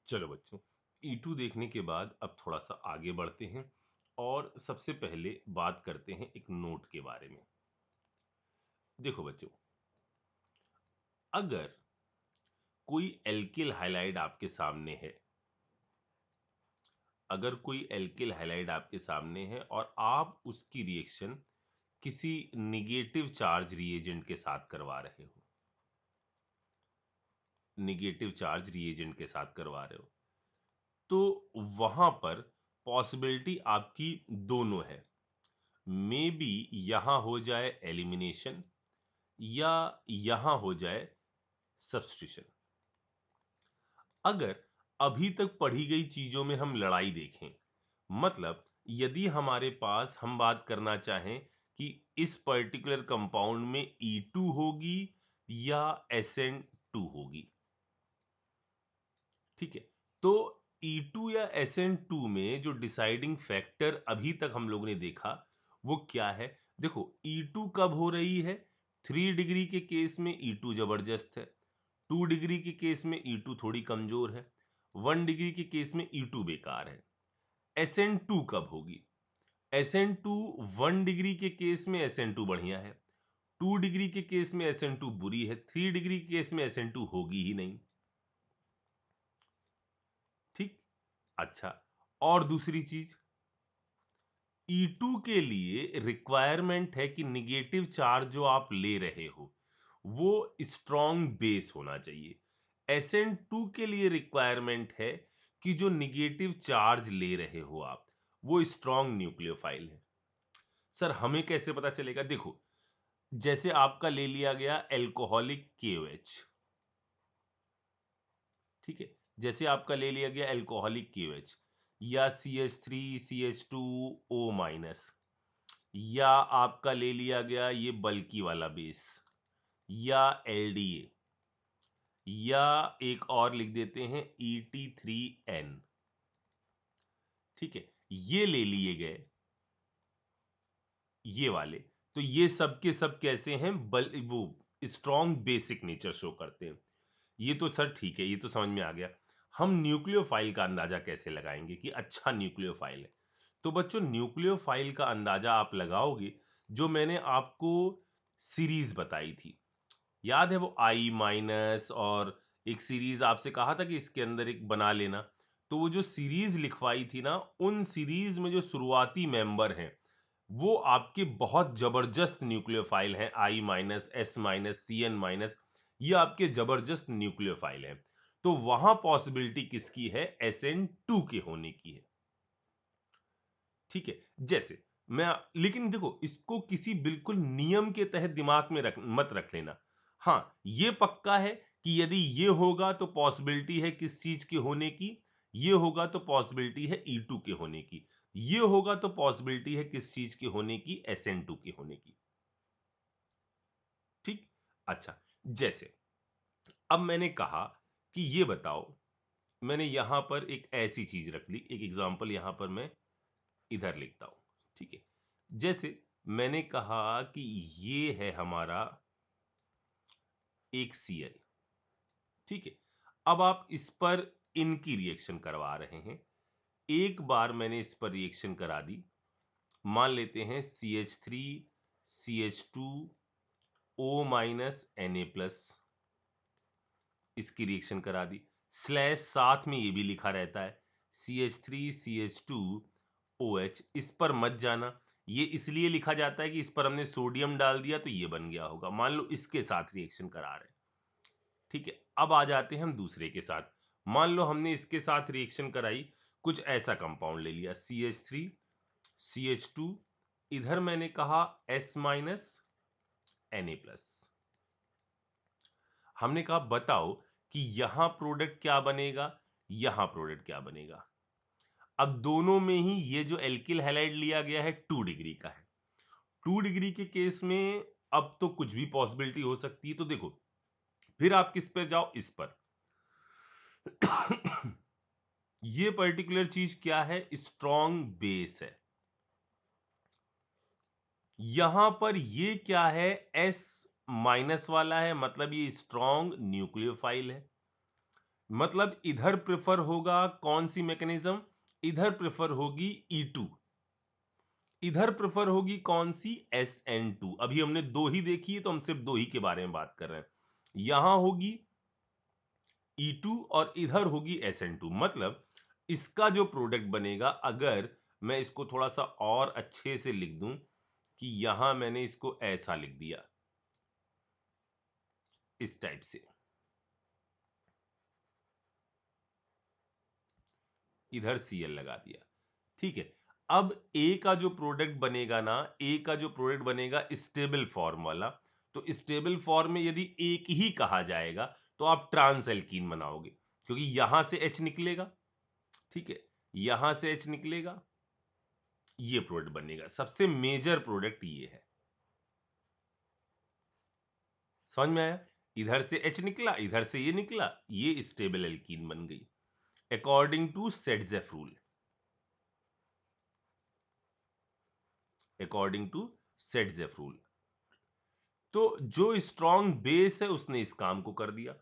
चलो बच्चों, E2 देखने के बाद अब थोड़ा सा आगे बढ़ते हैं और सबसे पहले बात करते हैं एक नोट के बारे में। देखो बच्चों, अगर कोई एल्किल हाइलाइड आपके सामने है, अगर कोई एल्किल हाइलाइड आपके सामने है और आप उसकी रिएक्शन किसी निगेटिव चार्ज रिएजेंट के साथ करवा रहे हो, निगेटिव चार्ज रिएजेंट के साथ करवा रहे हो, तो वहां पर पॉसिबिलिटी आपकी दोनों है। मे बी यहां हो जाए एलिमिनेशन या यहां हो जाए सब्स्टिट्यूशन। अगर अभी तक पढ़ी गई चीजों में हम लड़ाई देखें, मतलब यदि हमारे पास हम बात करना चाहें कि इस पर्टिकुलर कंपाउंड में E2 होगी या SN2 होगी, ठीक है, तो E2 या SN2 में जो डिसाइडिंग फैक्टर अभी तक हम लोगों ने देखा वो क्या है। देखो, E2 कब हो रही है? 3 डिग्री के केस में E2 जबरदस्त है, 2 डिग्री के केस में E2 थोड़ी कमजोर है, 1 डिग्री के केस में E2 बेकार है। SN2 कब होगी? SN2 1 डिग्री के केस में SN2 बढ़िया है, 2 डिग्री के केस में SN2 बुरी है, 3 डिग्री के केस में SN2 होगी ही नहीं। ठीक, अच्छा, और दूसरी चीज, E2 के लिए रिक्वायरमेंट है कि निगेटिव चार्ज जो आप ले रहे हो वो स्ट्रॉन्ग बेस होना चाहिए। SN2 के लिए रिक्वायरमेंट है कि जो निगेटिव चार्ज ले रहे हो आप वो स्ट्रॉन्ग न्यूक्लियोफाइल है। सर हमें कैसे पता चलेगा? देखो, जैसे आपका ले लिया गया एल्कोहलिक KOH, ठीक है, जैसे आपका ले लिया गया एल्कोहलिक KOH या CH3CH2O-, या आपका ले लिया गया ये बल्कि वाला बेस या LDA, या एक और लिख देते हैं ET3N, ठीक है, ये ले लिए गए ये वाले, तो ये सब के सब कैसे हैं? वो स्ट्रॉन्ग बेसिक नेचर शो करते हैं। ये तो सर ठीक है, ये तो समझ में आ गया। हम न्यूक्लियोफाइल का अंदाजा कैसे लगाएंगे कि अच्छा न्यूक्लियोफाइल है? तो बच्चों, न्यूक्लियोफाइल का अंदाजा आप लगाओगे जो मैंने आपको सीरीज बताई थी, याद है वो I-, और एक सीरीज आपसे कहा था कि इसके अंदर एक बना लेना। तो वो जो सीरीज लिखवाई थी ना, उन सीरीज में जो शुरुआती मेंबर हैं वो आपके बहुत जबरदस्त न्यूक्लियोफाइल हैं। I-, S-, CN-, ये आपके जबरदस्त न्यूक्लियोफाइल हैं। तो वहां पॉसिबिलिटी किसकी है? SN2 के होने की है, ठीक है। जैसे मैं, लेकिन देखो, इसको किसी बिल्कुल नियम के तहत दिमाग में मत रख लेना। हाँ, ये पक्का है कि यदि ये होगा तो पॉसिबिलिटी है किस चीज के होने की, ये होगा तो पॉसिबिलिटी है E2 के होने की, ये होगा तो पॉसिबिलिटी है किस चीज के होने की? SN2 के होने की। ठीक, अच्छा, जैसे अब मैंने कहा कि ये बताओ, मैंने यहां पर एक ऐसी चीज रख ली, एक एग्जांपल यहां पर मैं इधर लिखता हूं, ठीक है। जैसे मैंने कहा कि ये है हमारा एक Cl, ठीक है। अब आप इस पर इनकी रिएक्शन करवा रहे हैं। एक बार मैंने इस पर रिएक्शन करा दी, मान लेते हैं CH3 CH2 O-Na+, इसकी रिएक्शन करा दी, स्लैश साथ में ये भी लिखा रहता है CH3 CH2OH। इस पर मत जाना, ये इसलिए लिखा जाता है कि इस पर हमने सोडियम डाल दिया तो ये बन गया होगा। मान लो इसके साथ रिएक्शन करा रहे हैं, ठीक है। अब आ जाते हैं हम दूसरे के साथ। मान लो हमने इसके साथ रिएक्शन कराई, कुछ ऐसा कंपाउंड ले लिया CH3 CH2, इधर मैंने कहा S-, Na+, हमने कहा बताओ कि यहां प्रोडक्ट क्या बनेगा, यहां प्रोडक्ट क्या बनेगा। अब दोनों में ही ये जो एल्किल हैलाइड लिया गया है 2 डिग्री का है, 2 डिग्री के केस में अब तो कुछ भी पॉसिबिलिटी हो सकती है। तो देखो, फिर आप किस पर जाओ? इस पर। ये पर्टिकुलर चीज क्या है? स्ट्रॉन्ग बेस है। यहां पर ये क्या है? S- वाला है, मतलब ये स्ट्रॉन्ग न्यूक्लियोफाइल है। मतलब इधर प्रेफर होगा कौन सी मैकेनिज्म, इधर प्रेफर होगी E2, इधर प्रेफर होगी कौन सी, SN2। अभी हमने दो ही देखी है तो हम सिर्फ दो ही के बारे में बात कर रहे हैं। यहां होगी E2 और इधर होगी SN2। मतलब इसका जो प्रोडक्ट बनेगा, अगर मैं इसको थोड़ा सा और अच्छे से लिख दूं कि यहां मैंने इसको ऐसा लिख दिया, इस टाइप से, इधर Cl लगा दिया, ठीक है। अब ए का जो प्रोडक्ट बनेगा ना, ए का जो प्रोडक्ट बनेगा स्टेबल फॉर्म वाला, तो स्टेबल फॉर्म में यदि एक ही कहा जाएगा तो आप ट्रांस एल्कीन बनाओगे, क्योंकि यहां से H निकलेगा, ठीक है, यहां से H निकलेगा, ये प्रोडक्ट बनेगा। सबसे मेजर प्रोडक्ट ये है, समझ में आया? इधर से H निकला, इधर से ये निकला, ये स्टेबल एल्कीन बन गई according to Saytzeff rule, according to Saytzeff rule. तो जो स्ट्रॉन्ग बेस है उसने इस काम को कर दिया।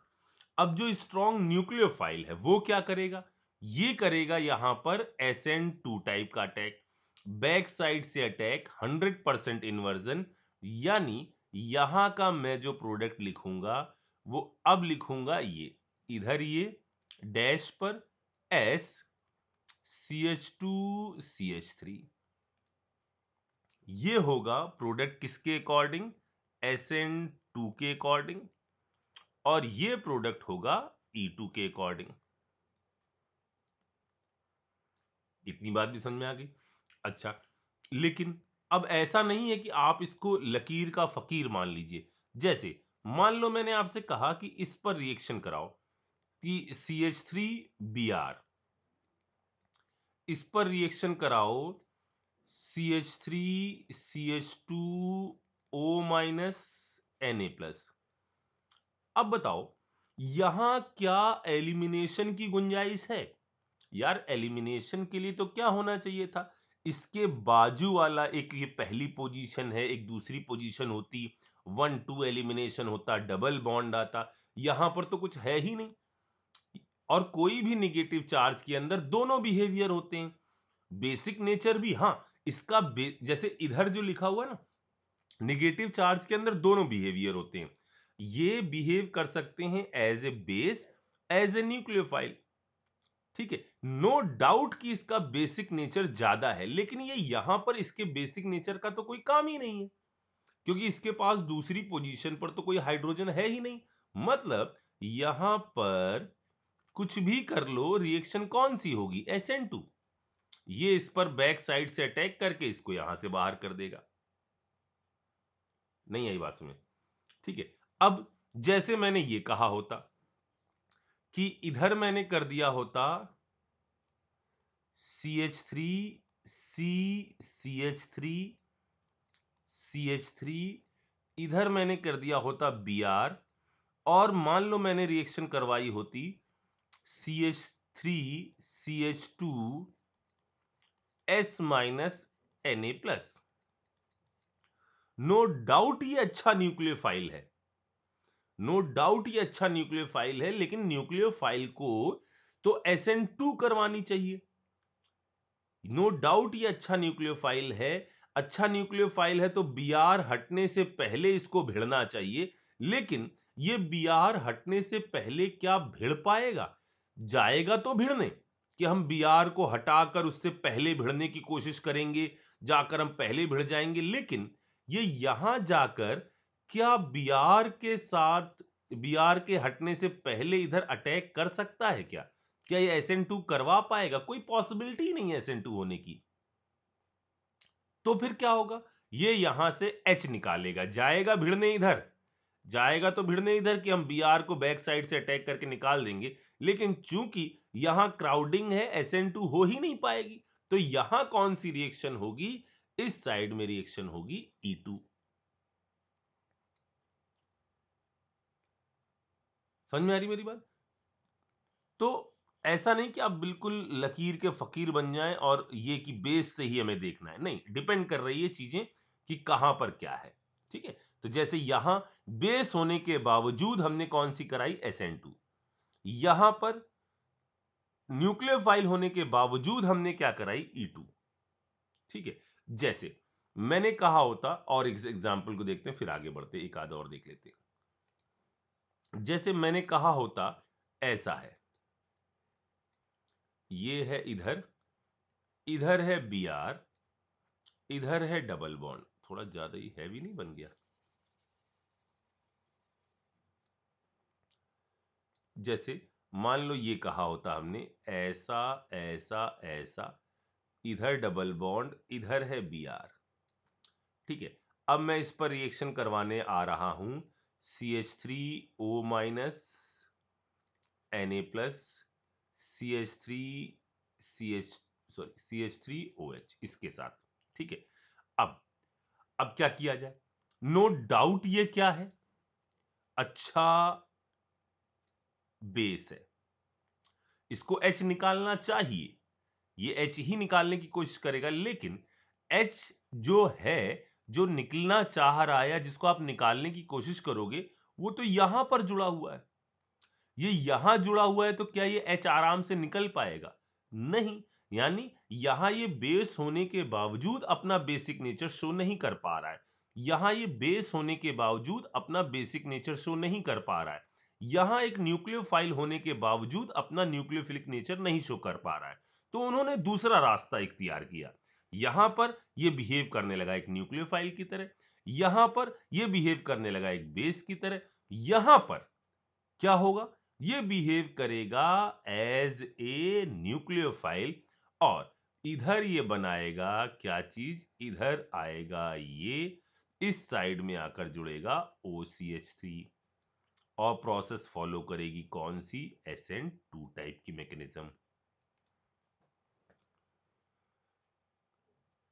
अब जो स्ट्रॉन्ग न्यूक्लियोफाइल है वो क्या करेगा, ये करेगा यहां पर SN2 टाइप का अटैक, बैक साइड से अटैक, 100% इन्वर्जन। यानी यहां का मैं जो प्रोडक्ट लिखूंगा वो अब लिखूंगा ये, इधर ये डैश पर S CH2 CH3, ये होगा प्रोडक्ट किसके अकॉर्डिंग, SN2 के अकॉर्डिंग, और ये प्रोडक्ट होगा E2 के अकॉर्डिंग। इतनी बात भी समझ में आ गई। अच्छा, लेकिन अब ऐसा नहीं है कि आप इसको लकीर का फकीर मान लीजिए। जैसे मान लो मैंने आपसे कहा कि इस पर रिएक्शन कराओ कि CH3Br, इस पर रिएक्शन कराओ CH3CH2O- अब बताओ यहां क्या एलिमिनेशन की गुंजाइश है? यार एलिमिनेशन के लिए तो क्या होना चाहिए था, इसके बाजू वाला एक ये पहली पोजीशन है, एक दूसरी पोजीशन होती, 1-2 एलिमिनेशन होता, डबल बॉन्ड आता। यहां पर तो कुछ है ही नहीं, और कोई भी निगेटिव चार्ज के अंदर दोनों बिहेवियर होते हैं, बेसिक नेचर भी। हाँ, इसका जैसे इधर जो लिखा हुआ है ना, निगेटिव चार्ज के अंदर दोनों बिहेवियर होते हैं, ये बिहेव कर सकते हैं as a base, as a nucleophile, ठीक है। नो डाउट कि इसका बेसिक नेचर ज्यादा है, लेकिन ये यहां पर इसके बेसिक नेचर का तो कोई काम ही नहीं है, क्योंकि इसके पास दूसरी पोजीशन पर तो कोई हाइड्रोजन है ही नहीं। मतलब यहां पर कुछ भी कर लो, रिएक्शन कौन सी होगी, SN2। ये इस पर बैक साइड से अटैक करके इसको यहां से बाहर कर देगा। नहीं आई बात समझ? ठीक है। अब जैसे मैंने ये कहा होता कि इधर मैंने कर दिया होता CH3 CH3 CH3, इधर मैंने कर दिया होता Br, और मान लो मैंने रिएक्शन करवाई होती CH3 CH2 S- Na+। No doubt ये अच्छा न्यूक्लियोफाइल है, नो डाउट ये अच्छा न्यूक्लियोफाइल है, लेकिन न्यूक्लियोफाइल को तो SN2 करवानी चाहिए। नो डाउट ये अच्छा न्यूक्लियोफाइल है, अच्छा न्यूक्लियोफाइल है तो Br हटने से पहले इसको भिड़ना चाहिए, लेकिन ये Br हटने से पहले क्या भिड़ पाएगा? जाएगा तो भिड़ने, कि हम Br को हटाकर उससे पहले भिड़ने की कोशिश करेंगे, जाकर हम पहले भिड़ जाएंगे, लेकिन ये यहां जाकर क्या Br के साथ, Br के हटने से पहले इधर अटैक कर सकता है क्या? क्या ये SN2 करवा पाएगा? कोई पॉसिबिलिटी ही नहीं है SN2 होने की। तो फिर क्या होगा, ये यहां से H निकालेगा, जाएगा भिड़ने इधर, जाएगा तो भिड़ने इधर कि हम Br को बैक साइड से अटैक करके निकाल देंगे, लेकिन चूंकि यहां क्राउडिंग है, SN2 हो ही नहीं पाएगी, तो यहां कौन सी रिएक्शन होगी, इस साइड में रिएक्शन होगी E2। समझ में आ रही मेरी बात? तो ऐसा नहीं कि आप बिल्कुल लकीर के फकीर बन जाएं और ये कि बेस से ही हमें देखना है, नहीं, डिपेंड कर रही है चीजें कि कहां पर क्या है, ठीक है। तो जैसे यहां बेस होने के बावजूद हमने कौन सी कराई, SN2, यहां पर न्यूक्लियोफाइल होने के बावजूद हमने क्या कराई, E2। ठीक है, जैसे मैंने कहा होता, और इस एग्जाम्पल को देखते हैं फिर आगे बढ़ते, एक आधा और देख लेते हैं। जैसे मैंने कहा होता ऐसा है, ये है इधर, इधर है Br, इधर है डबल बॉन्ड। थोड़ा ज्यादा ही हैवी नहीं बन गया? जैसे मान लो ये कहा होता हमने ऐसा ऐसा ऐसा, इधर डबल बॉन्ड, इधर है Br। ठीक है, अब मैं इस पर रिएक्शन करवाने आ रहा हूं, CH3O minus Na+, CH3 CH sorry CH3OH इसके साथ। ठीक है, अब क्या किया जाए? नो डाउट ये क्या है, अच्छा बेस है, इसको H निकालना चाहिए, ये H ही निकालने की कोशिश करेगा, लेकिन H जो है, जो निकलना चाह रहा है या जिसको आप निकालने की कोशिश करोगे, वो तो यहां पर जुड़ा हुआ है। ये यहां जुड़ा हुआ है तो क्या ये H आराम से निकल पाएगा? नहीं। यानी यहां ये बेस होने के बावजूद अपना बेसिक नेचर शो नहीं कर पा रहा है, यहां ये बेस होने के बावजूद अपना बेसिक नेचर शो नहीं कर पा रहा है, यहां एक न्यूक्लियोफाइल होने के बावजूद अपना न्यूक्लियोफिलिक नेचर नहीं शो कर पा रहा है। तो उन्होंने दूसरा रास्ता इख्तियार किया, यहां पर ये बिहेव करने लगा एक न्यूक्लियोफाइल की तरह, यहां पर ये बिहेव करने लगा एक बेस की तरह, यहां पर क्या होगा, ये बिहेव करेगा एज ए न्यूक्लियोफाइल, और इधर ये बनाएगा क्या चीज, इधर आएगा ये, इस साइड में आकर जुड़ेगा OCH3, और प्रोसेस फॉलो करेगी कौन सी, SN2 टाइप की मैकेनिज्म।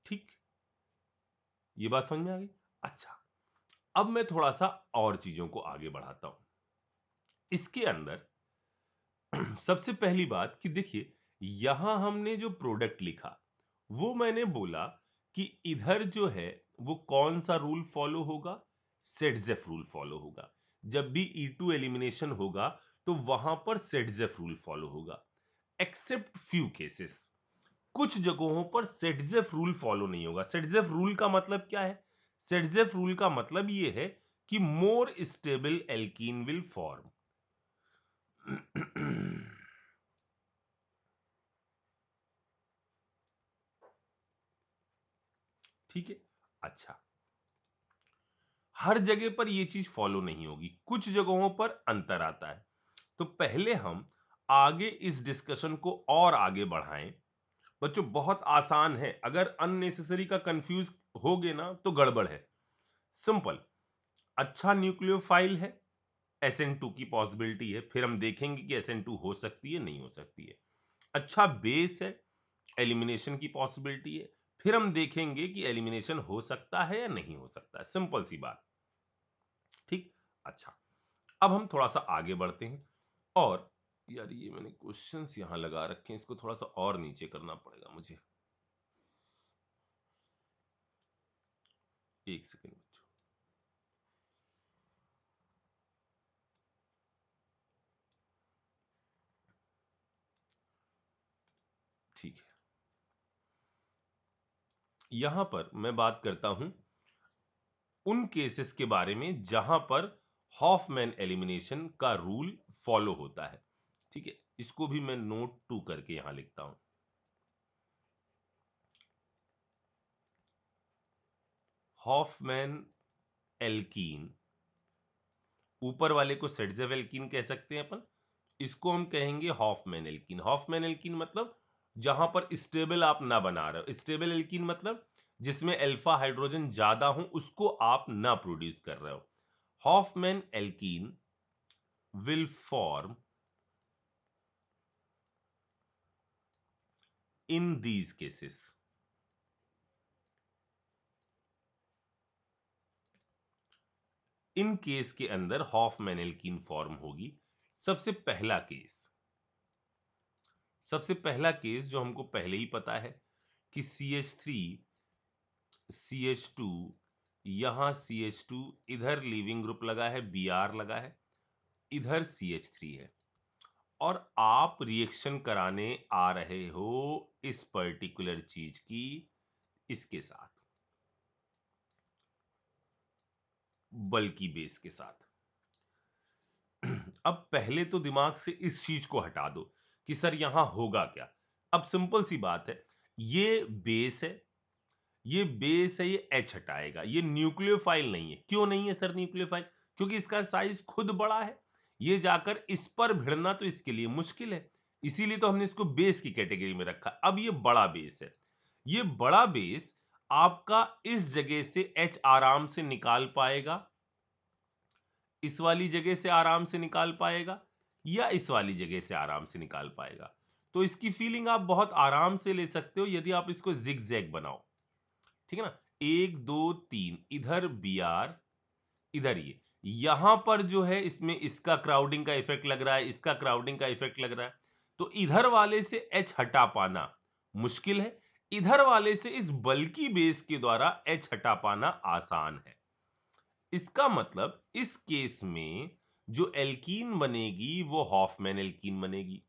ठीक, ये बात समझ में आ गई? अच्छा, अब मैं थोड़ा सा और चीजों को आगे बढ़ाता हूं। इसके अंदर सबसे पहली बात कि देखिए, यहां हमने जो प्रोडक्ट लिखा, वो मैंने बोला कि इधर जो है वो कौन सा रूल फॉलो होगा, सेटजेफ रूल फॉलो होगा। जब भी E2 एलिमिनेशन होगा तो वहां पर सेटजेफ रूल फॉलो होगा, एक्सेप्ट फ्यू केसेस। कुछ जगहों पर सेटजेफ रूल फॉलो नहीं होगा। सेटजेफ रूल का मतलब क्या है? सेटजेफ रूल का मतलब ये है कि more stable alkene will form. ठीक है, अच्छा, हर जगह पर यह चीज फॉलो नहीं होगी, कुछ जगहों पर अंतर आता है। तो पहले हम आगे इस डिस्कशन को और आगे बढ़ाएं। बच्चों बहुत आसान है, अगर अननेसेसरी का कंफ्यूज होगे ना तो गड़बड़ है। सिंपल, अच्छा न्यूक्लियोफाइल है, SN2 की पॉसिबिलिटी है, फिर हम देखेंगे कि SN2 हो सकती है नहीं हो सकती है। अच्छा बेस है, एलिमिनेशन की पॉसिबिलिटी है, फिर हम देखेंगे कि एलिमिनेशन हो सकता है या नहीं हो सकता है। सिंपल सी बात। ठीक, अच्छा, अब हम थोड़ा सा आगे बढ़ते हैं, और यार ये मैंने क्वेश्चंस यहां लगा रखे हैं, इसको थोड़ा सा और नीचे करना पड़ेगा मुझे, एक सेकेंड बच्चों। ठीक है, यहां पर मैं बात करता हूं उन केसेस के बारे में जहां पर हॉफमैन एलिमिनेशन का रूल फॉलो होता है। ठीक है, इसको भी मैं नोट 2 करके यहां लिखता हूं। हॉफमैन एल्कीन, ऊपर वाले को सेटजेव एल्कीन कह सकते हैं अपन, इसको हम कहेंगे हॉफमैन एल्कीन। हॉफमैन एल्कीन मतलब जहां पर स्टेबल आप ना बना रहे हो। स्टेबल एल्कीन मतलब जिसमें अल्फा हाइड्रोजन ज्यादा हो, उसको आप ना प्रोड्यूस कर रहे हो। Hofmann alkene will form in these cases. इन केस के अंदर हॉफमैन एल्कीन फॉर्म होगी। सबसे पहला केस, सबसे पहला केस जो हमको पहले ही पता है कि CH3 CH2, यहां CH2, इधर लीविंग ग्रुप लगा है, Br लगा है, इधर CH3 है, और आप रिएक्शन कराने आ रहे हो इस पर्टिकुलर चीज की इसके साथ, बल्कि बेस के साथ। अब पहले तो दिमाग से इस चीज को हटा दो कि सर यहां होगा क्या। अब सिंपल सी बात है, ये बेस है, ये बेस है, ये एच हटाएगा, ये न्यूक्लियोफाइल नहीं है। क्यों नहीं है सर न्यूक्लियोफाइल? क्योंकि इसका साइज खुद बड़ा है, ये जाकर इस पर भिड़ना तो इसके लिए मुश्किल है, इसीलिए तो हमने इसको बेस की कैटेगरी में रखा। अब ये बड़ा बेस है, ये बड़ा बेस आपका इस जगह से एच आराम से निकाल पाएगा, इस वाली जगह से आराम से निकाल पाएगा, या इस वाली जगह से आराम से निकाल पाएगा। तो इसकी फीलिंग आप बहुत आराम से ले सकते हो यदि आप इसको जिग जैग बनाओ, ठीक है ना। 1 2 3 इधर बी आर, इधर ये, यहां पर जो है इसमें इसका क्राउडिंग का इफेक्ट लग रहा है, इसका क्राउडिंग का इफेक्ट लग रहा है, तो इधर वाले से एच हटा पाना मुश्किल है, इधर वाले से इस बल्कि बेस के द्वारा एच हटा पाना आसान है। इसका मतलब इस केस में जो एल्कीन बनेगी वो हॉफमैन एल्कीन बनेगी,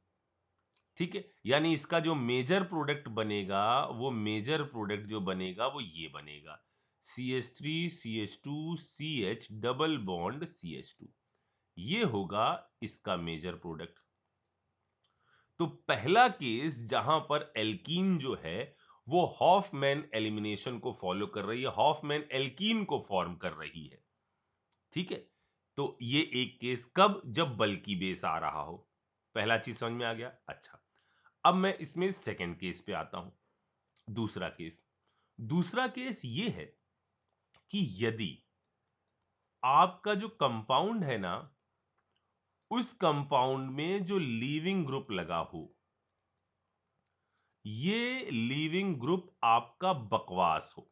ठीक है। यानी इसका जो मेजर प्रोडक्ट बनेगा, वो मेजर प्रोडक्ट जो बनेगा वो ये बनेगा, CH3CH2CH डबल बॉन्ड CH2, ये होगा इसका मेजर प्रोडक्ट। तो पहला केस जहां पर एल्कीन जो है वो हॉफमैन एलिमिनेशन को फॉलो कर रही है, हॉफमैन एल्कीन को फॉर्म कर रही है, ठीक है। तो ये एक केस कब, जब बल्कि बेस आ रहा हो। पहला चीज समझ में आ गया। अच्छा, अब मैं इसमें सेकंड केस पे आता हूं। दूसरा केस ये है कि यदि आपका जो कंपाउंड है ना, उस कंपाउंड में जो लीविंग ग्रुप लगा हो, ये लीविंग ग्रुप आपका बकवास हो,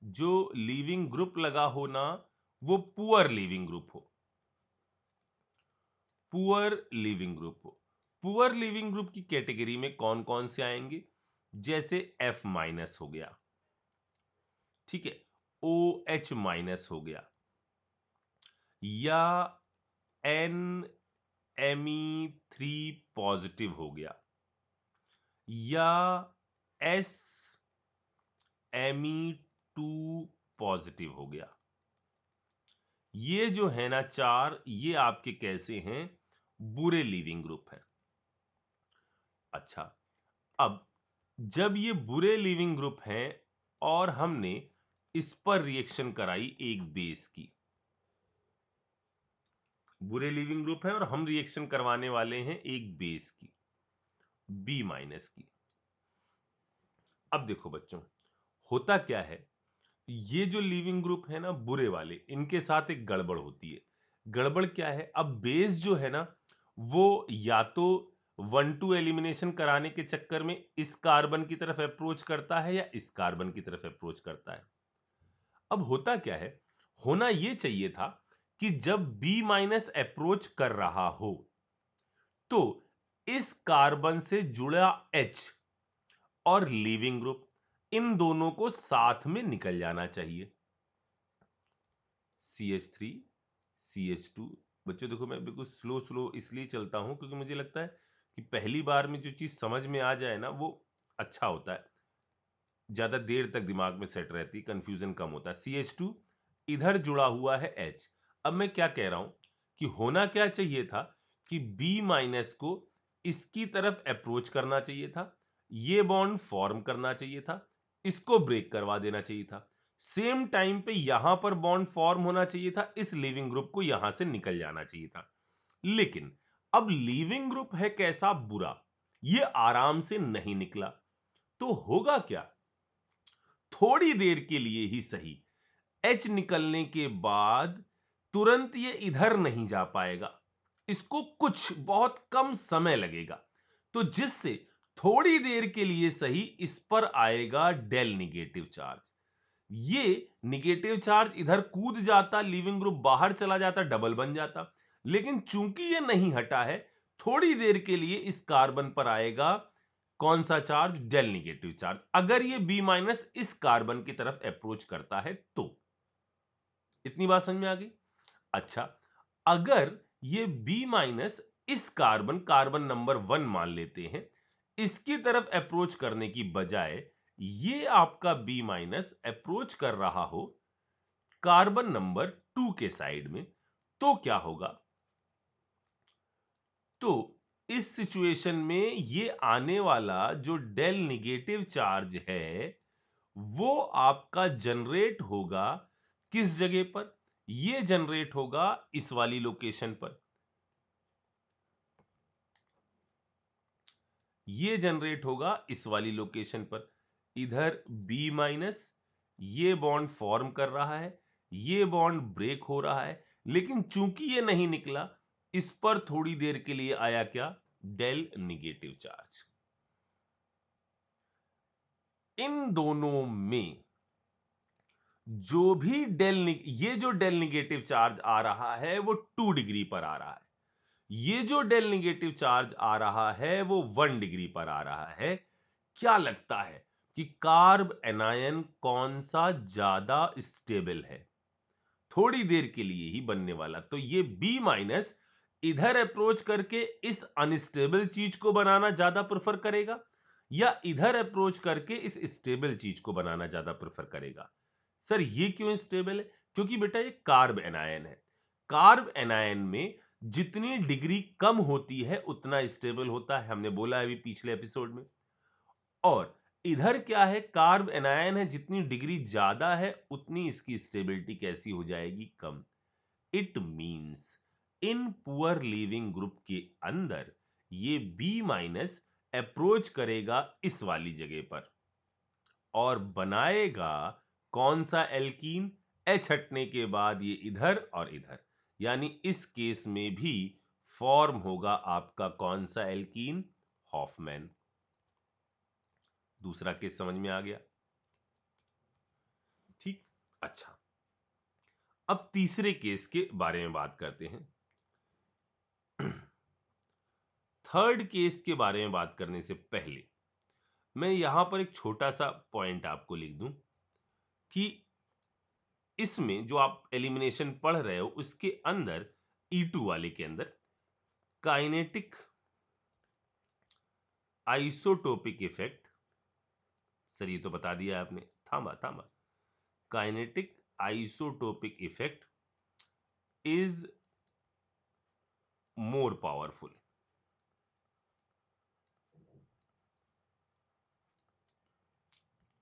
जो लीविंग ग्रुप लगा हो ना वो पुअर लीविंग ग्रुप हो, पुअर लिविंग ग्रुप हो। पुअर लिविंग ग्रुप की कैटेगरी में कौन कौन से आएंगे? जैसे F माइनस हो गया, ठीक है, OH माइनस हो गया, या NMe3 पॉजिटिव हो गया, या SMe2 पॉजिटिव हो गया। ये जो है ना चार, ये आपके कैसे हैं? बुरे लिविंग ग्रुप है। अच्छा, अब जब ये बुरे लिविंग ग्रुप हैं और हमने इस पर रिएक्शन कराई एक बेस की, बुरे लिविंग ग्रुप है और हम रिएक्शन करवाने वाले हैं एक बेस की, बी माइनस की। अब देखो बच्चों, होता क्या है, ये जो लिविंग ग्रुप है ना बुरे वाले, इनके साथ एक गड़बड़ होती है। गड़बड़ क्या है? अब बेस जो है ना वो या तो 1 2 एलिमिनेशन कराने के चक्कर में इस कार्बन की तरफ अप्रोच करता है या इस कार्बन की तरफ अप्रोच करता है। अब होता क्या है, होना ये चाहिए था कि जब बी माइनस अप्रोच कर रहा हो तो इस कार्बन से जुड़ा H और लीविंग ग्रुप, इन दोनों को साथ में निकल जाना चाहिए, CH3 CH2। बच्चों देखो, मैं बिल्कुल स्लो स्लो इसलिए चलता हूं क्योंकि मुझे लगता है कि पहली बार में जो चीज समझ में आ जाए ना वो अच्छा होता है, ज्यादा देर तक दिमाग में सेट रहती, कंफ्यूजन कम होता है। CH2 इधर जुड़ा हुआ है H। अब मैं क्या कह रहा हूं कि होना क्या चाहिए था कि B माइनस को इसकी तरफ अप्रोच करना चाहिए था, ये बॉन्ड फॉर्म करना चाहिए था, इसको ब्रेक करवा देना चाहिए था, सेम टाइम पे यहां पर बॉन्ड फॉर्म होना चाहिए था, इस लिविंग ग्रुप को यहां से निकल जाना चाहिए था। लेकिन अब लिविंग ग्रुप है कैसा? बुरा, ये आराम से नहीं निकला। तो होगा क्या, थोड़ी देर के लिए ही सही, एच निकलने के बाद तुरंत ये इधर नहीं जा पाएगा, इसको कुछ बहुत कम समय लगेगा, तो जिससे थोड़ी देर के लिए सही इस पर आएगा डेल निगेटिव चार्ज। ये निगेटिव चार्ज इधर कूद जाता, लिविंग ग्रुप बाहर चला जाता, डबल बन जाता, लेकिन चूंकि ये नहीं हटा है, थोड़ी देर के लिए इस कार्बन पर आएगा कौन सा चार्ज? डेल निगेटिव चार्ज, अगर ये बी माइनस इस कार्बन की तरफ अप्रोच करता है तो। इतनी बात समझ में आ गई? अच्छा, अगर ये बी माइनस इस कार्बन नंबर 1 मान लेते हैं, इसकी तरफ अप्रोच करने की बजाय ये आपका बी माइनस अप्रोच कर रहा हो कार्बन नंबर 2 के साइड में, तो क्या होगा? तो इस सिचुएशन में ये आने वाला जो डेल निगेटिव चार्ज है वो आपका जनरेट होगा किस जगह पर? ये जनरेट होगा इस वाली लोकेशन पर। ये जनरेट होगा इस वाली लोकेशन पर। इधर बी माइनस ये बॉन्ड फॉर्म कर रहा है, ये बॉन्ड ब्रेक हो रहा है, लेकिन चूंकि ये नहीं निकला, इस पर थोड़ी देर के लिए आया क्या? Del negative charge. इन दोनों में ये जो डेल निगेटिव चार्ज आ रहा है वो 2 डिग्री पर आ रहा है, ये जो डेल निगेटिव चार्ज आ रहा है वो 1 डिग्री पर आ रहा है। क्या लगता है कि कार्ब एनायन कौन सा ज्यादा स्टेबल है? थोड़ी देर के लिए ही बनने वाला, तो ये बी माइनस इधर अप्रोच करके इस अनस्टेबल चीज को बनाना ज्यादा प्रेफर करेगा या इधर अप्रोच करके इस स्टेबल चीज को बनाना ज्यादा प्रेफर करेगा? सर ये क्यों स्टेबल है? क्योंकि बेटा ये कार्ब एनायन है। कार्ब एनायन में जितनी डिग्री कम होती है उतना स्टेबल होता है, हमने बोला अभी पिछले एपिसोड में। और इधर क्या है, कार्ब एनायन है, जितनी डिग्री ज्यादा है उतनी इसकी स्टेबिलिटी कैसी हो जाएगी? कम। It means in poor living group के अंदर ये बी माइनस अप्रोच करेगा इस वाली जगह पर और बनाएगा कौन सा एल्कीन? एच हटने के बाद ये इधर और इधर, यानी इस केस में भी फॉर्म होगा आपका कौन सा एल्कीन? हॉफमैन। दूसरा केस समझ में आ गया? ठीक। अच्छा, अब तीसरे केस के बारे में बात करते हैं। थर्ड केस के बारे में बात करने से पहले मैं यहां पर एक छोटा सा पॉइंट आपको लिख दूं कि इसमें जो आप एलिमिनेशन पढ़ रहे हो उसके अंदर E2 वाले के अंदर काइनेटिक आइसोटोपिक इफेक्ट, सर ये तो बता दिया आपने, थामा थामा, kinetic isotopic effect is more powerful.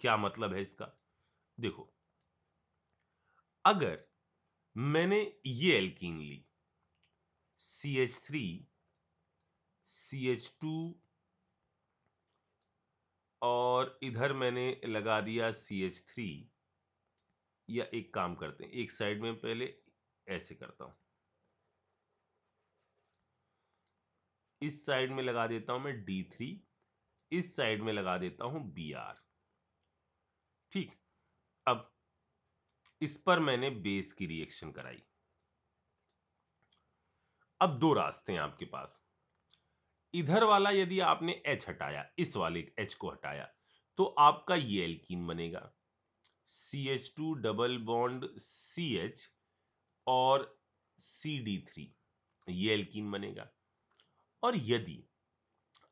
क्या मतलब है इसका? देखो, अगर मैंने ये एल्कीन ली CH3 CH2 और इधर मैंने लगा दिया CH3, या एक काम करते हैं, एक साइड में पहले ऐसे करता हूं, इस साइड में लगा देता हूं मैं D3, इस साइड में लगा देता हूं Br। ठीक। अब इस पर मैंने बेस की रिएक्शन कराई। अब दो रास्ते हैं आपके पास। इधर वाला यदि आपने H हटाया, इस वाले H को हटाया, तो आपका ये एल्कीन बनेगा CH2 डबल बॉन्ड CH और CD3, ये एल्कीन बनेगा। और यदि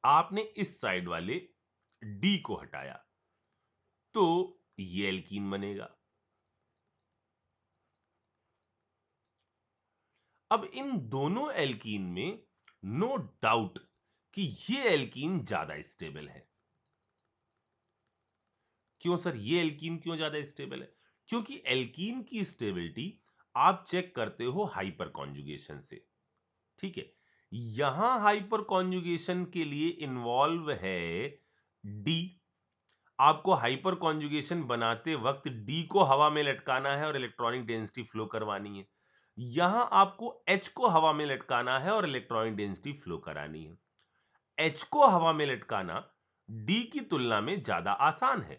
आपने इस साइड वाले D को हटाया तो ये एल्कीन बनेगा। अब इन दोनों एल्कीन में नो डाउट कि ये एल्कीन ज्यादा स्टेबल है। क्यों सर, ये एल्कीन क्यों ज्यादा स्टेबल है? क्योंकि एल्कीन की स्टेबिलिटी आप चेक करते हो हाइपर कॉन्जुगेशन से। ठीक है, यहां हाइपर कॉन्जुगेशन के लिए इन्वॉल्व है डी। आपको हाइपर कॉन्जुगेशन बनाते वक्त डी को हवा में लटकाना है और इलेक्ट्रॉनिक डेंसिटी फ्लो करवानी है। यहां आपको एच को हवा में लटकाना है और इलेक्ट्रॉनिक डेंसिटी फ्लो करानी है। एच को हवा में लटकाना डी की तुलना में ज्यादा आसान है,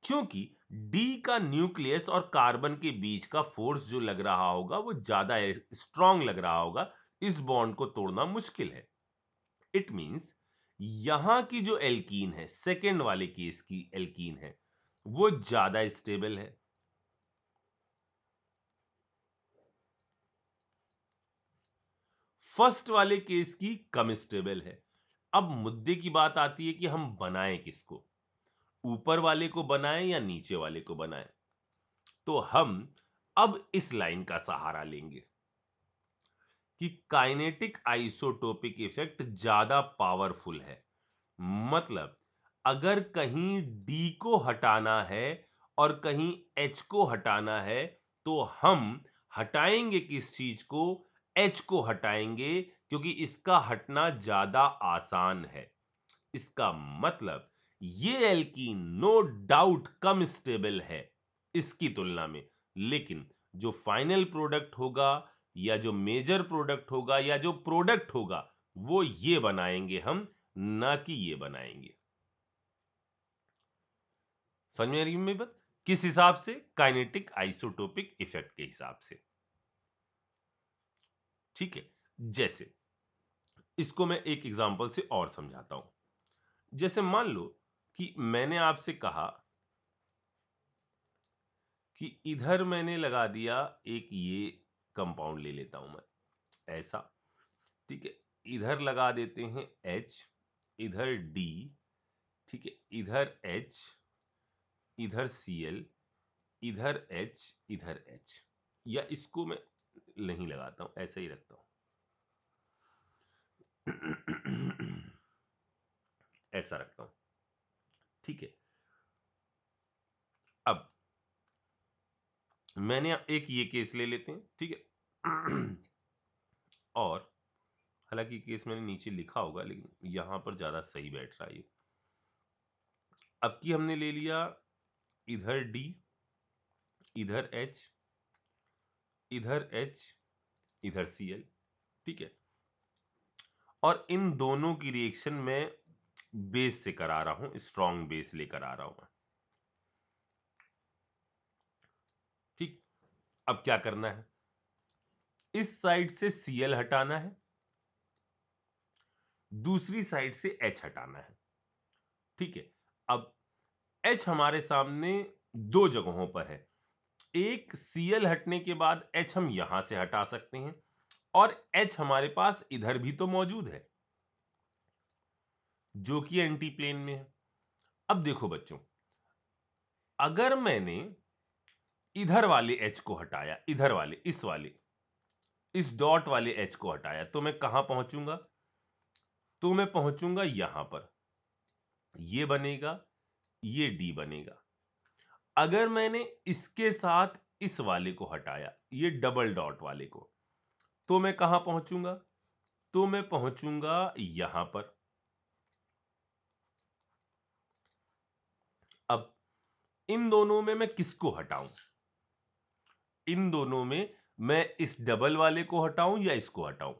क्योंकि डी का न्यूक्लियस और कार्बन के बीच का फोर्स जो लग रहा होगा वो ज्यादा स्ट्रांग लग रहा होगा, इस बॉन्ड को तोड़ना मुश्किल है। इट मींस यहां की जो एल्कीन है, सेकेंड वाले केस की एल्कीन है, वो ज्यादा स्टेबल है। फर्स्ट वाले केस की कम स्टेबल है। अब मुद्दे की बात आती है कि हम बनाएं किसको, ऊपर वाले को बनाएं या नीचे वाले को बनाएं। तो हम अब इस लाइन का सहारा लेंगे कि काइनेटिक आइसोटोपिक इफेक्ट ज्यादा पावरफुल है। मतलब अगर कहीं डी को हटाना है और कहीं एच को हटाना है, तो हम हटाएंगे किस चीज को? एच को हटाएंगे, क्योंकि इसका हटना ज्यादा आसान है। इसका मतलब ये एल्कीन नो डाउट कम स्टेबल है इसकी तुलना में, लेकिन जो फाइनल प्रोडक्ट होगा या जो मेजर प्रोडक्ट होगा या जो प्रोडक्ट होगा, वो ये बनाएंगे हम, ना कि ये बनाएंगे। समझ में आ रही है मेरी बात? किस हिसाब से? काइनेटिक आइसोटोपिक इफेक्ट के हिसाब से। ठीक है, जैसे इसको मैं एक एग्जांपल से और समझाता हूं। जैसे मान लो कि मैंने आपसे कहा कि इधर मैंने लगा दिया एक, ये कंपाउंड ले लेता हूं मैं ऐसा, ठीक है। इधर लगा देते हैं H, इधर D, ठीक है, इधर H, इधर Cl, इधर H, इधर H। या इसको मैं नहीं लगाता हूं, ऐसा ही रखता हूं ऐसा रखता हूं, ठीक है। अब मैंने एक ये केस ले लेते हैं, ठीक है। और हालांकि केस मैंने नीचे लिखा होगा, लेकिन यहां पर ज्यादा सही बैठ रहा है ये। अब की हमने ले लिया इधर D, इधर H, इधर H, इधर Cl, ठीक है। और इन दोनों की रिएक्शन में बेस से करा रहा हूं, स्ट्रॉन्ग बेस लेकर आ रहा हूं मैं, ठीक। अब क्या करना है? इस साइड से Cl हटाना है, दूसरी साइड से H हटाना है, ठीक है। अब H हमारे सामने दो जगहों पर है। एक, Cl हटने के बाद H हम यहां से हटा सकते हैं, और H हमारे पास इधर भी तो मौजूद है, जो कि एंटी प्लेन में है। अब देखो बच्चों, अगर मैंने इधर वाले H को हटाया, इधर वाले, इस डॉट वाले H को हटाया, तो मैं कहां पहुंचूंगा? तो मैं पहुंचूंगा यहां पर, ये बनेगा, ये D बनेगा। अगर मैंने इसके साथ इस वाले को हटाया, ये डबल डॉट वाले को, तो मैं कहां पहुंचूंगा? तो मैं पहुंचूंगा यहां पर। अब इन दोनों में मैं किसको हटाऊं? इन दोनों में मैं इस डबल वाले को हटाऊं या इसको हटाऊं?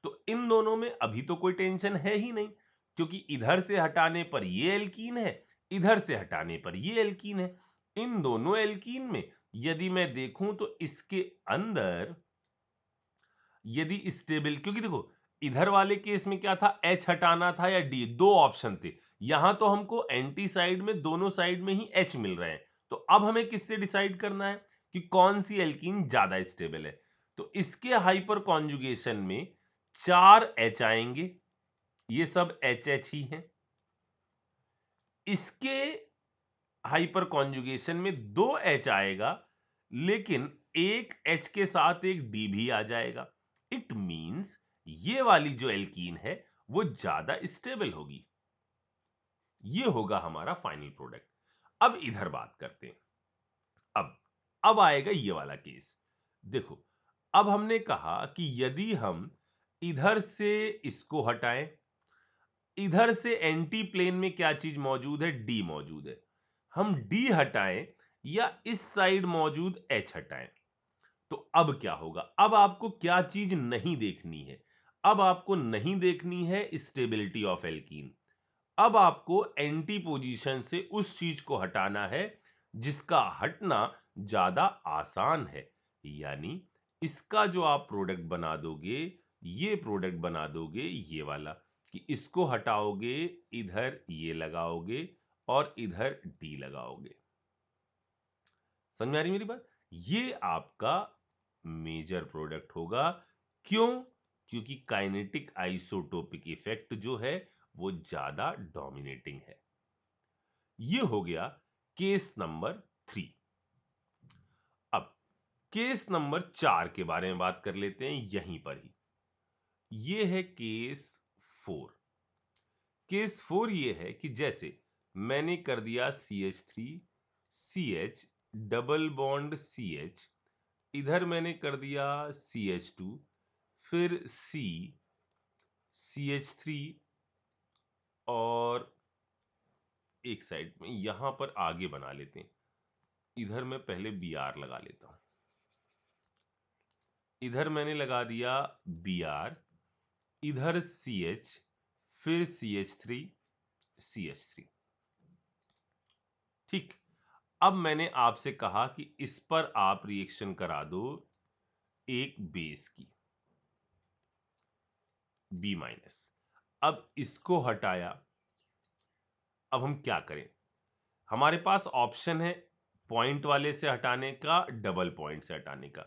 तो इन दोनों में अभी तो कोई टेंशन है ही नहीं, क्योंकि इधर से हटाने पर ये एल्कीन है, इधर से हटाने पर ये एल्कीन है। इन दोनों एल्कीन में यदि मैं देखूं तो इसके अंदर यदि स्टेबल, क्योंकि देखो इधर वाले केस में क्या था, H हटाना था या D, दो ऑप्शन थे। यहां तो हमको एंटी साइड में दोनों साइड में ही H मिल रहे हैं। तो अब हमें किससे डिसाइड करना है कि कौन सी एल्कीन ज्यादा स्टेबल है? तो इसके हाइपर कॉन्जुगेशन में 4 H आएंगे, ये सब HH ही हैं। इसके हाइपर कॉन्जुगेशन में 2 H आएगा, लेकिन एक H के साथ एक D भी आ जाएगा। इट मींस ये वाली जो एल्कीन है वो ज्यादा स्टेबल होगी। ये होगा हमारा फाइनल प्रोडक्ट। अब इधर बात करते हैं। अब आएगा ये वाला केस। देखो, अब हमने कहा कि यदि हम इधर से इसको हटाएं, इधर से एंटी प्लेन में क्या चीज मौजूद है? डी मौजूद है। हम डी हटाएं या इस साइड मौजूद एच हटाएं, तो अब क्या होगा? अब आपको क्या चीज नहीं देखनी है? अब आपको नहीं देखनी है स्टेबिलिटी ऑफ एल्कीन। अब आपको एंटी पोजीशन से उस चीज को हटाना है जिसका हटना ज्यादा आसान है। यानी इसका जो आप प्रोडक्ट बना दोगे, ये प्रोडक्ट बना दोगे ये वाला, कि इसको हटाओगे, इधर ये लगाओगे और इधर डी लगाओगे। समझ में आ रही मेरी बात? ये आपका मेजर प्रोडक्ट होगा। क्यों? क्योंकि काइनेटिक आइसोटोपिक इफेक्ट जो है वो ज्यादा डोमिनेटिंग है। ये हो गया केस नंबर 3। अब केस नंबर 4 के बारे में बात कर लेते हैं यहीं पर ही। ये है केस 4। केस 4 ये है कि जैसे मैंने कर दिया CH3 CH double bond CH, इधर मैंने कर दिया CH2 फिर C CH3 और एक साइड में यहां पर आगे बना लेते हैं। इधर मैं पहले Br लगा लेता हूं। इधर मैंने लगा दिया Br, इधर CH फिर CH3 CH3। ठीक। अब मैंने आपसे कहा कि इस पर आप रिएक्शन करा दो एक बेस की B-। अब इसको हटाया। अब हम क्या करें? हमारे पास ऑप्शन है पॉइंट वाले से हटाने का, डबल पॉइंट से हटाने का।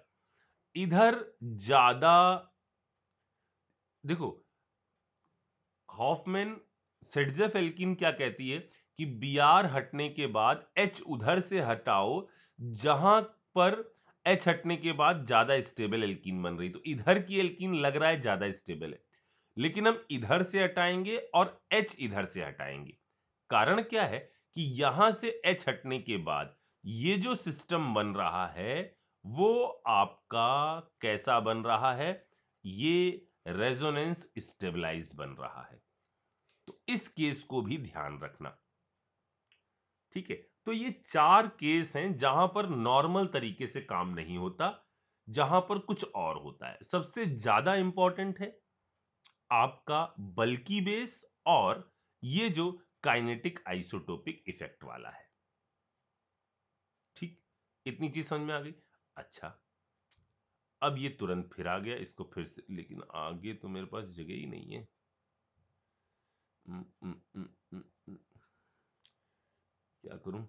इधर ज्यादा देखो, हॉफमैन सेट्जेफ एल्कीन क्या कहती है कि Br हटने के बाद H उधर से हटाओ जहां पर H हटने के बाद ज्यादा स्टेबल एल्कीन बन रही। तो इधर की एल्कीन लग रहा है ज्यादा स्टेबल है, लेकिन हम इधर से हटाएंगे और H इधर से हटाएंगे। कारण क्या है कि यहां से H हटने के बाद ये जो सिस्टम बन रहा है वो आपका कैसा बन रहा है? ये रेजोनेंस स्टेबलाइज बन रहा है। तो इस केस को भी ध्यान रखना। ठीक है, तो ये 4 केस हैं जहां पर नॉर्मल तरीके से काम नहीं होता, जहां पर कुछ और होता है। सबसे ज्यादा इंपॉर्टेंट है आपका बल्की बेस और ये जो काइनेटिक आइसोटोपिक इफेक्ट वाला है। ठीक, इतनी चीज समझ में आ गई। अच्छा, अब ये तुरंत फिर आ गया, इसको फिर से, लेकिन आगे तो मेरे पास जगह ही नहीं है। उम, उम, उम, उम, उम, क्या करूं?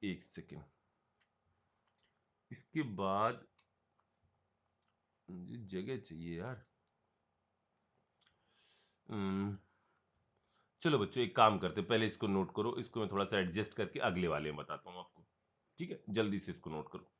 एक सेकेंड। इसके बाद मुझे जगह चाहिए यार। उम, चलो बच्चों एक काम करते, पहले इसको नोट करो, इसको मैं थोड़ा सा एडजस्ट करके अगले वाले में बताता हूँ आपको। ठीक है, जल्दी से इसको नोट करो।